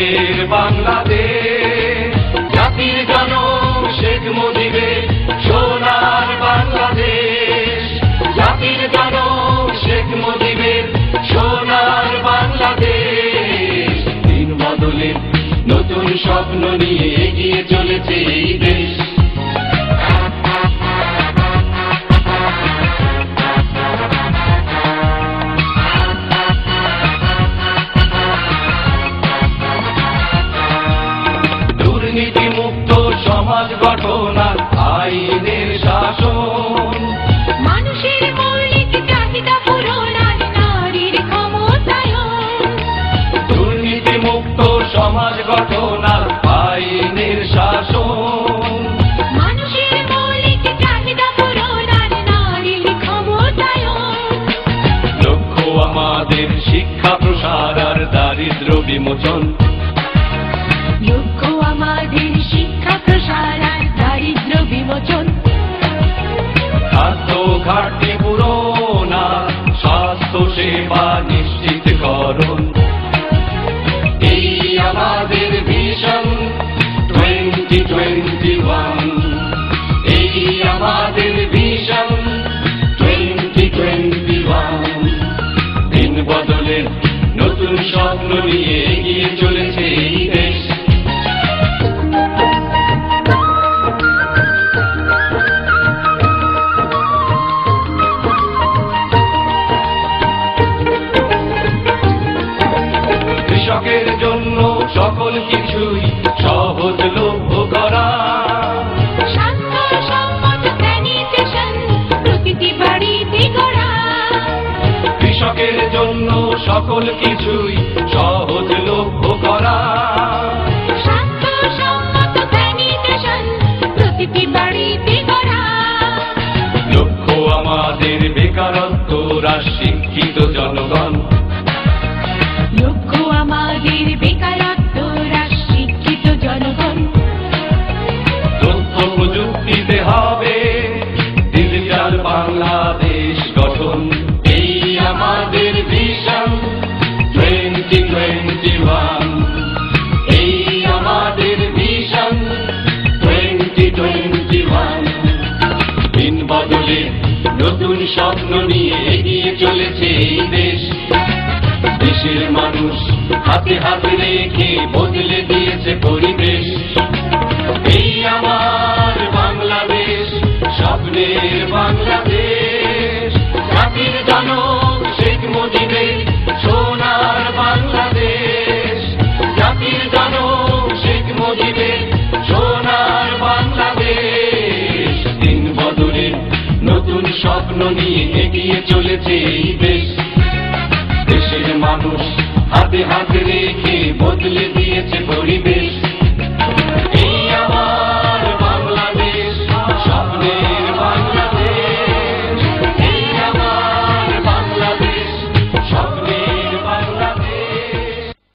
স্বপ্নের বাংলাদেশ, জাতির জনক শেখ মুজিবের সোনার বাংলাদেশ, জাতির জনক শেখ মুজিবের সোনার বাংলাদেশ। দিন বদলের নতুন স্বপ্ন নিয়ে এগিয়ে চলেছে এই দেশ। দুর্নীতিমুক্ত সমাজ গঠনার আইনের শাসন, মানুষের মৌলিক চাহিদা পূরণার নারীর ক্ষমতায়ন। দুর্নীতিমুক্ত সমাজ গঠনার আইনের শাসন, মানুষের মৌলিক চাহিদা পূরণার নারীর ক্ষমতায়ন। লক্ষ্য আমাদের শিক্ষা প্রসার আর দারিদ্র বিমোচন, লক্ষ্য আমাদের শিক্ষা প্রসার আর দারিদ্র বিমোচন। খাদ্য ঘাটতি পূরণ আর স্বাস্থ্য সেবা নিশ্চিতকরণ, এই আমাদের ভিশন 2021, এই আমাদের ভিশন 2021। দিন বদলের নতুন স্বপ্ন নিয়ে এগিয়ে চলেছে এই দেশ। কৃষকের জন্য সকল কিছুই সহজলভ্য করা, স্বাস্থ্যসম্মত স্যানিটেশন প্রতিটি বাড়িতে গড়া। কৃষকের জন্য সকল কিছুই সহজলভ্য করা, স্বাস্থ্যসম্মত স্যানিটেশন প্রতিটি বাড়িতে গড়া। লক্ষ্য আমাদের বেকারত্ব হ্রাস, শিক্ষিত জনগণ, লক্ষ্য আমাদের বেকারত্ব হ্রাস, শিক্ষিত জনগণ। তথ্য প্রযুক্তিতে হবে ডিজিটাল বাংলাদেশ গঠন, এই আমাদের ভিশন 2021, এই আমাদের ভিশন 2021। দিন বদলে নতুন স্বপ্ন নিয়ে এগিয়ে চলেছে এই দেশ। দেশের মানুষ হাতে হাতে রেখে বদলে দিয়েছে পরিবেশ, এই আমার বাংলাদেশ, স্বপ্নের বাংলাদেশ, জাতির জনক শেখ মুজিবের সোনার বাংলাদেশ, জাতির জনক শেখ মুজিবের সোনার বাংলাদেশ। দিন বদলের নতুন স্বপ্ন নিয়ে এগিয়ে চলেছে এই দেশ। দেশের মানুষ হাতে হাতে রেখে বদলে দিয়েছে পরিবেশ।